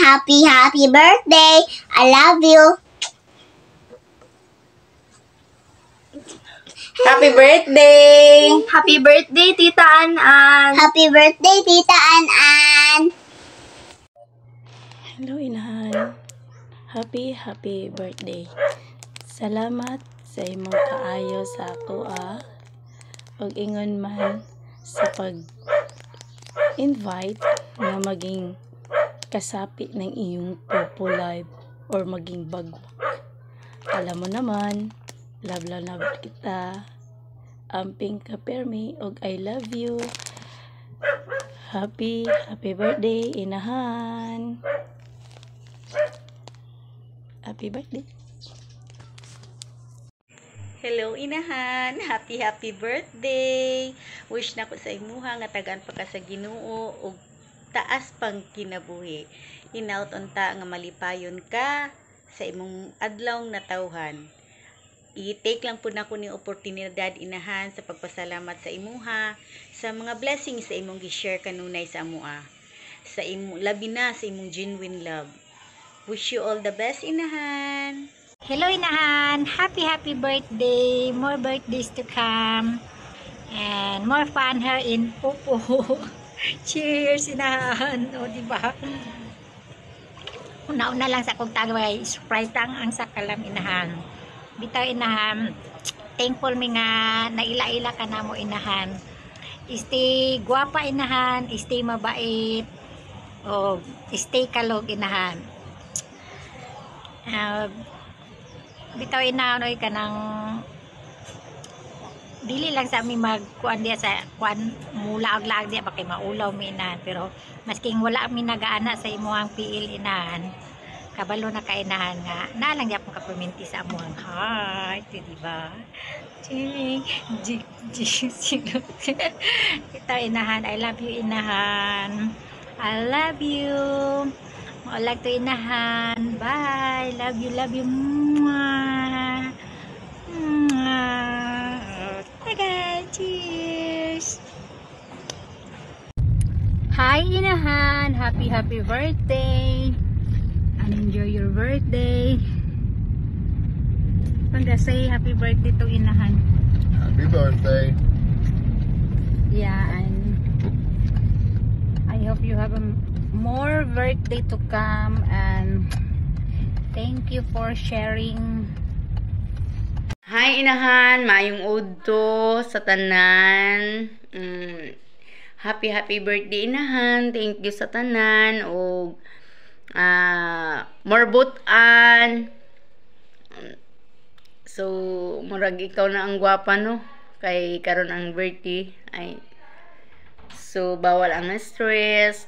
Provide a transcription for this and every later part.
happy birthday. I love you. Happy birthday! Happy birthday, Tita An-An! Happy birthday, Tita An-An! Hello, inahan. Happy birthday. Salamat sa imong kaayo sa ako ug ingon man sa pag-invite na maging kasapi ng iyong Popo Live or maging bagwak. Alam mo naman, love kita. Amping ka permi og I love you. Happy birthday, inahan. Happy birthday. Hello, inahan. Happy birthday. Wish na ko sa imuha nga tagaan pa ka sa Ginoo ug taas pang kinabuhi. Hinaut unta nga malipayon ka sa imong adlawng natawhan. I-take lang po na ko ni oportunidad, inahan, sa pagpasalamat sa imuha sa mga blessings sa imong gi-share kanunay sa amoa. Sa imong labi na sa imong genuine love. Wish you all the best, inahan. Hello, inahan. Happy birthday. More birthdays to come. And more fun here in Popo. Cheers, inahan. O, diba? Una-una lang sa kong tagay. Sprite ang sakalam, inahan. Bitaw, inahan. Thankful mi nga naila-ila ka na mo, inahan. Stay guwapa, inahan. Stay mabait. O, stay kalog, inahan. Bitaw, inaanoy ka ng dili lang sa amin magkuan diya sa kuan mulaag-laag diya bakay maulaw mi inahan, pero masking wala mi nagaana sa imuhang piil, inahan, kabalo na kainahan nga nalang diya pong kaperminti sa amuhang heart, diba? Ito, inahan, I love you, inahan. I love you. Maolag to, inahan. Bye. Love you. Mwah. Mwah. Okay, cheers. Hi, inahan. Happy birthday. And enjoy your birthday. Pagka say happy birthday to, inahan. Happy birthday. Yeah, and I hope you have a more birthday to come, and thank you for sharing. Hi, inahan. Maayong udto sa tanan. Happy birthday, inahan. Thank you sa tanan. O more butan. So, murag ikaw na ang gwapa, no? Kay karon ang birthday. Ay, so, bawal ang stress.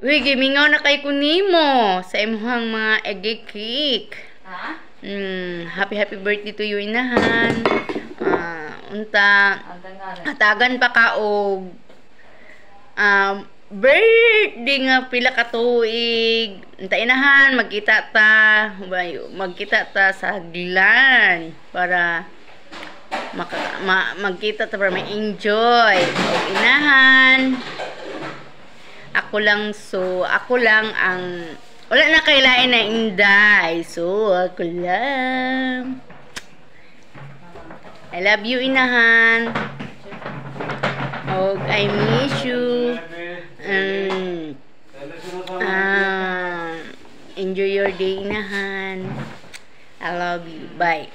Uy, gimingaw na kay kunimo sa imuhang mga egg-cake. Happy birthday to you, inahan. Unta, hatagan pa ka og birthday nga pila ka tuig. Unta, inahan, magkita ta sa haglan para magkita ta para ma-enjoy. Inahan, ako lang ang wala na kailain na inday. So, ako lang. I love you, inahan. Og I miss you. Enjoy your day, inahan. I love you. Bye.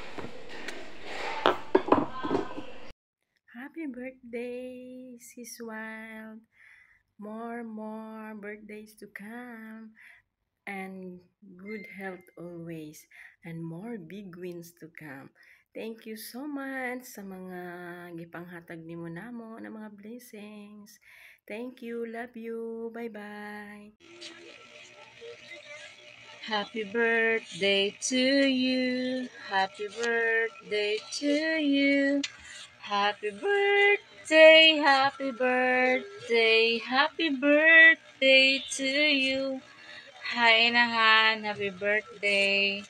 Happy birthday, Sis Wild. More birthdays to come, and good health always, and more big wins to come. Thank you so much sa mga gipanghatag nimo namo na mga blessings. Thank you, love you, bye. Happy birthday to you. Happy birthday to you. Happy birthday, happy birthday to you. Hi, inahan, happy birthday.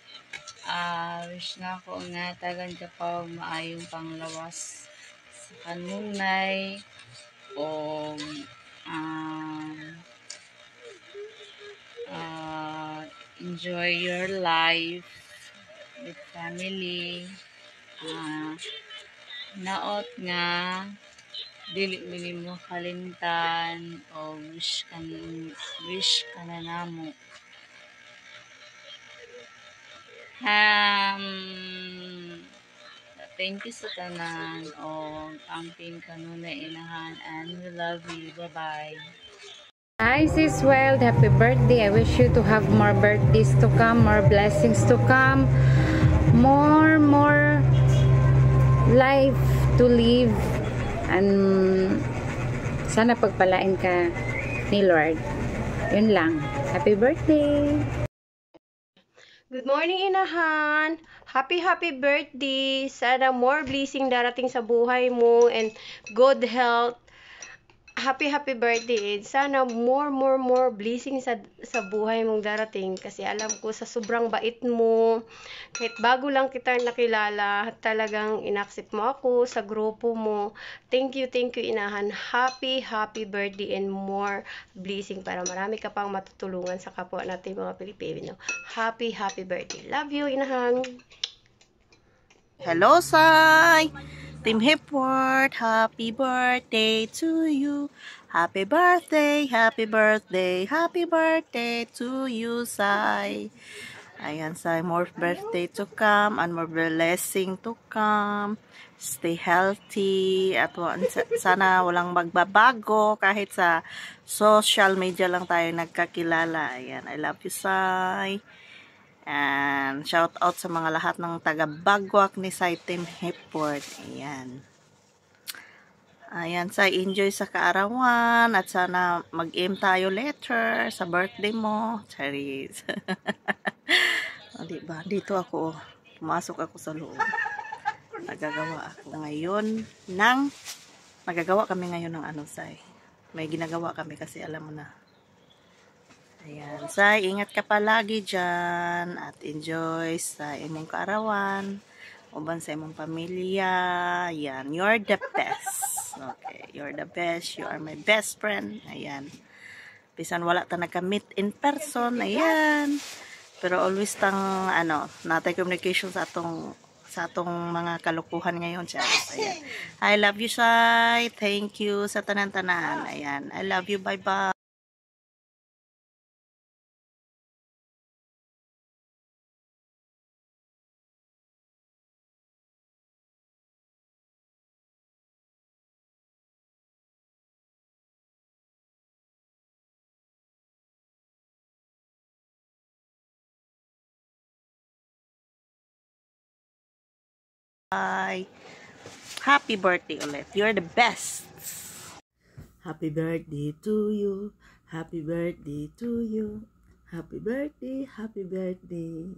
Wish na ako nga tagan ka pa maayong panglawas sa kanunay o enjoy your life with family. Naot nga dili mo kalimtan o wish ka na namo. Thank you sa tanan o amping kanuna inahan, and we love you. Bye-bye. Hi, Sis Wild. Happy birthday. I wish you to have more birthdays to come, more blessings to come, more life to live, and sana pagpalain ka ni Lord. Yun lang. Happy birthday. Good morning, inahan. Happy birthday. Sana more blessing darating sa buhay mo and good health. Happy birthday. Sana more blessing sa buhay mong darating, kasi alam ko sa sobrang bait mo, kahit bago lang kita nakilala, talagang inaccept mo ako sa grupo mo. Thank you inahan. Happy birthday and more blessing para marami ka pang matutulungan sa kapwa natin mga Pilipino. Happy birthday. Love you, inahan. Hello, Sai! Team Hipward, happy birthday to you. Happy birthday to you, Sai. Ayan, Sai, more birthday to come and more blessing to come. Stay healthy at sana walang magbabago kahit sa social media lang tayo nagkakilala. Ayan, I love you, Sai. And shout out sa mga lahat ng taga-Bagwak ni Sai Team Hipward. Ayan, Sai, enjoy sa kaarawan at sana mag-aim tayo later sa birthday mo. Charis. Diba? Dito ako, pumasok ako sa loob. Magagawa kami ngayon ng ano, Sai. May ginagawa kami kasi alam mo na. Ayan, Sai, ingat ka palagi dyan at enjoy sa imong kaarawan, uban sa imong pamilya. Ayan, you're the best. Okay, you're the best. You are my best friend. Ayan. Bisan wala ta nagka-meet in person. Ayan. Pero always tang, natay communication sa atong mga kalukuhan ngayon. Ayan. I love you, Sai. Thank you sa tanan-tanan. Ayan. I love you. Bye-bye. Bye. Happy birthday ulit. You're the best. Happy birthday to you. Happy birthday to you. Happy birthday. Happy birthday.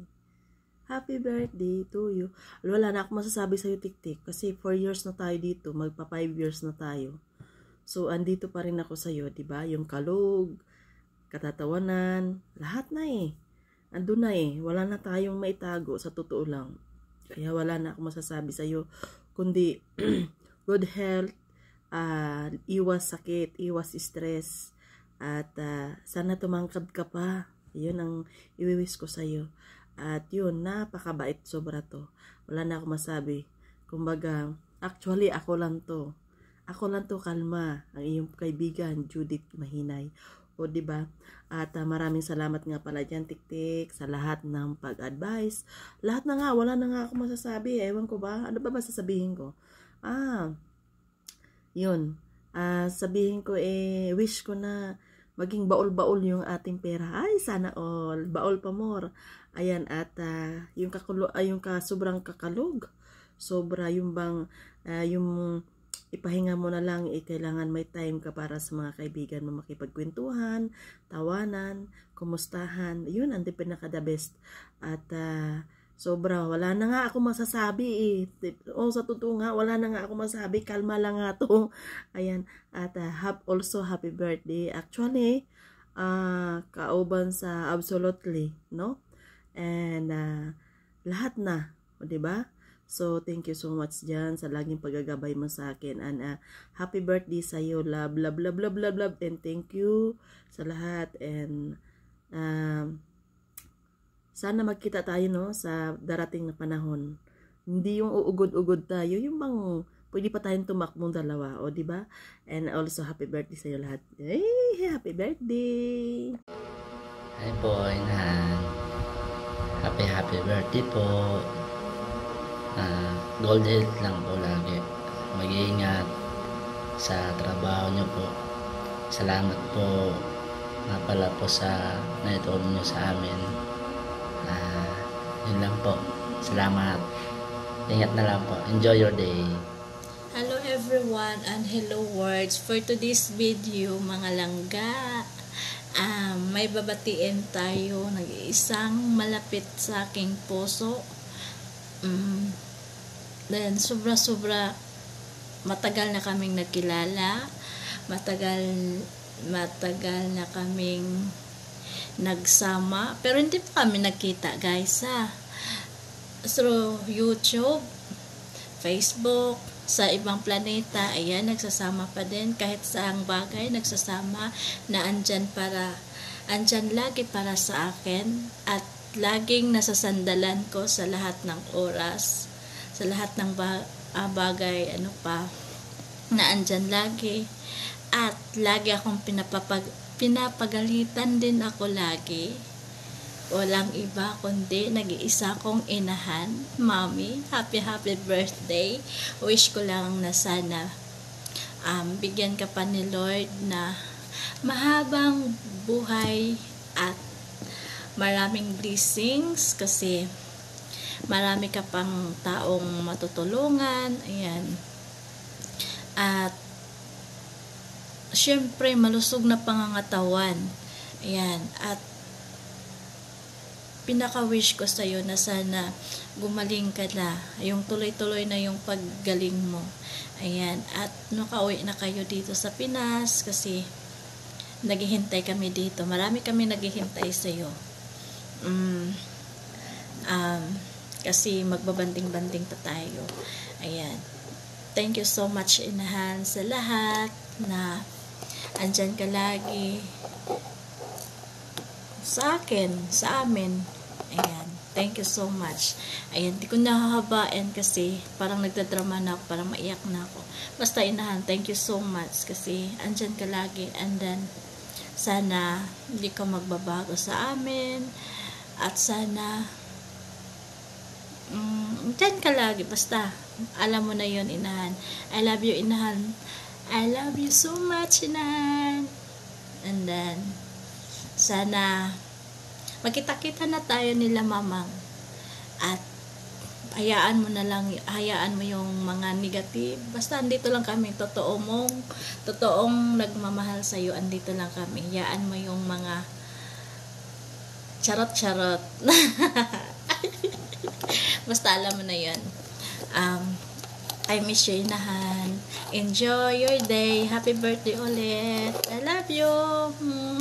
Happy birthday to you. Wala na ako masasabi sa'yo, Tik-Tik. Kasi 4 years na tayo dito. Magpa 5 years na tayo. So, andito pa rin ako sa'yo. Diba? Yung kalog, katatawanan, lahat na eh. Andun na eh. Wala na tayong maitago sa totoo lang. Kaya wala na ako masasabi sa'yo, kundi good health, iwas sakit, iwas stress, at sana tumangkad ka pa. Yun ang iwiwis ko sa'yo. At yun, napakabait sobra to. Wala na ako masabi. Kumbaga, actually ako lang to, Kalma, ang iyong kaibigan, Judith Mahinay. O, diba? At maraming salamat nga pala dyan, Tik-Tik, sa lahat ng pag-advise. Lahat na nga, wala na nga ako masasabi. Ewan ko ba? Ano ba sasabihin ko? Yun. Sabihin ko, wish ko na maging baol-baol yung ating pera. Ay, sana all. Baol pa more. Ayan, at yung sobrang kakalog. Sobra yung bang, yung ipahinga mo na lang, kailangan may time ka para sa mga kaibigan mo, makipagkwentuhan, tawanan, kumustahan. Yun, ang pinaka-the best. At sobra, wala na nga ako masasabi sa totoo nga, wala na nga ako masasabi. Kalma lang nga to. Ayan. At also, happy birthday. Actually, kauban sa absolutely, no? And lahat na, diba? So, thank you so much dyan sa laging paggagabay mo sa akin. And happy birthday sa iyo. Love. And thank you sa lahat. And sana magkita tayo, no, sa darating na panahon. Hindi yung uugod-ugod tayo, yung bang pwede pa tayong tumakbong dalawa, o, di ba? And also, happy birthday sa iyo lahat. Hey, happy birthday! Hi po, inahan. Happy birthday po. Gold health lang po lagi. Mag-iingat sa trabaho nyo po. Salamat po nga pala po sa naitulong nyo sa amin. Yun lang po. Salamat. Ingat na lang po. Enjoy your day. Hello everyone and hello words. For today's video, mga langga, may babatiin tayo, nag-iisang malapit sa aking puso. Then sobra matagal na kaming nagkilala, matagal na kaming nagsama, pero hindi pa kami nagkita, guys, through YouTube, Facebook, sa ibang planeta. Ayan, nagsasama pa din kahit saang bagay, nagsasama na andyan lagi para sa akin, at laging nasasandalan ko sa lahat ng oras, sa lahat ng bagay, na andyan lagi, at lagi akong pinapagalitan din ako lagi. Walang iba kundi nag-iisa kong inahan, Mommy. Happy birthday. Wish ko lang na sana bigyan ka pa ni Lord na mahabang buhay at maraming blessings, kasi marami ka pang taong matutulungan. Ayan. At syempre malusog na pangangatawan. Ayan. At pinaka-wish ko sa'yo na sana gumaling ka na, yung tuloy-tuloy na yung paggaling mo. Ayan, at nakauwi na kayo dito sa Pinas, kasi naghihintay kami dito. Marami kami naghihintay sa'yo. Kasi magbabanding-banding pa tayo. Ayan. Thank you so much, inahan, sa lahat na andyan ka lagi sa akin, sa amin. Ayan, thank you so much. Ayan, di ko nahahabain kasi parang nagdadrama na ako, parang maiyak na ako. Basta inahan, thank you so much kasi andyan ka lagi, and then sana hindi ka magbabago sa amin, at sana andyan ka lagi. Basta alam mo na yun, inahan. I love you, inahan. I love you so much, inahan. And then sana magkita-kita na tayo nila, mamang, at hayaan mo yung mga negative. Basta andito lang kami, totoong nagmamahal sa iyo, andito lang kami. Hayaan mo yung mga charot basta alam mo na yun. I miss you, inahan. Enjoy your day. Happy birthday ulit. I love you.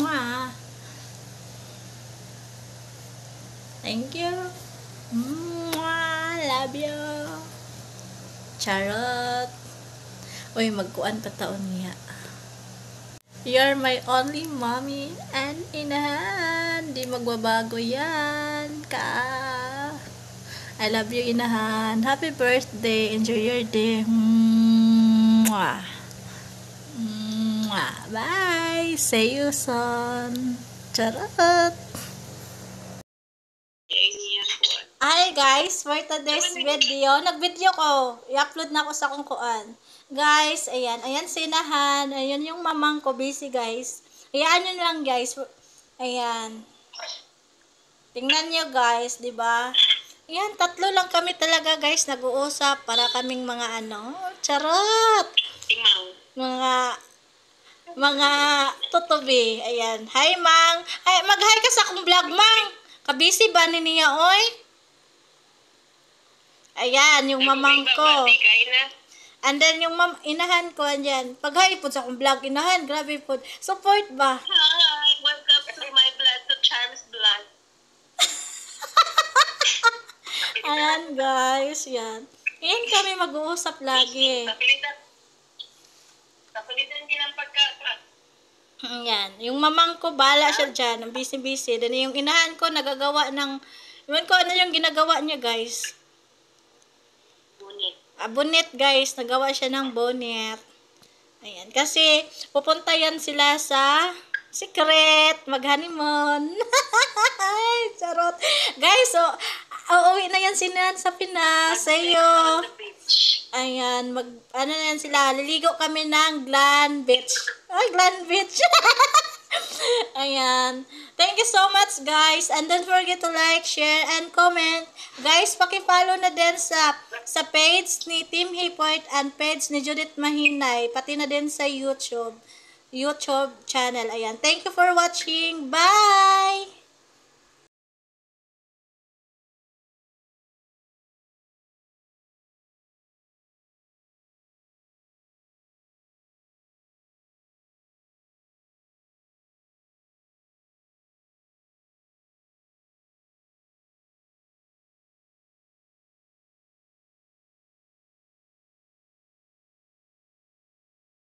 Mwah. Thank you. Love you. Charot. Uy, magkuan pa taon niya. You're my only mommy and inahan. Di magbabago yan. I love you, inahan. Happy birthday. Enjoy your day. Mwah. Mwah. Bye. See you soon. Charot. Hi guys, for today's video, nag-video ko, i-upload na ako sa kung kuan. Guys, ayan sinahan, ayan yung mamang ko, busy guys. Hayaan nyo lang guys, ayan. Tingnan nyo guys, di ba? Ayan, tatlo lang kami talaga guys, nag-uusap para kaming mga charot. Mga tutubi, ayan. Hi mang, mag-hi ka sa akong vlog, mang. Kabisi ba ni niya, oy? Ayan, yung mamang ko. And then, yung inahan ko, andyan. Pag-hi po sa akong vlog, inahan, grabe po. Support ba? Hi, welcome to my vlog, to Charm's vlog. Ayan, guys, yan. Ayan kami mag-uusap lagi. Kapulitan din ang pagkakat. Ayan, yung mamang ko, bala siya dyan, ang busy-busy. Then, yung inahan ko, nagagawa ng Iwan ko ano yung ginagawa niya, guys. Bonnet, guys. Nagawa siya ng bonnet. Ayan. Kasi, pupunta yan sila sa secret. Mag-honeymoon. Charot. Guys, so, uuwi na yan sila sa Pinas. Sa'yo. Ayan. Ano na yan sila. Liligo kami ng Glan Beach. Ay, Glan Beach. Ayan. Thank you so much, guys. And don't forget to like, share, and comment. Guys, paki-follow na din sa page ni Team Hiport and page ni Judith Mahinay. Pati na din sa YouTube channel. Ayan. Thank you for watching. Bye!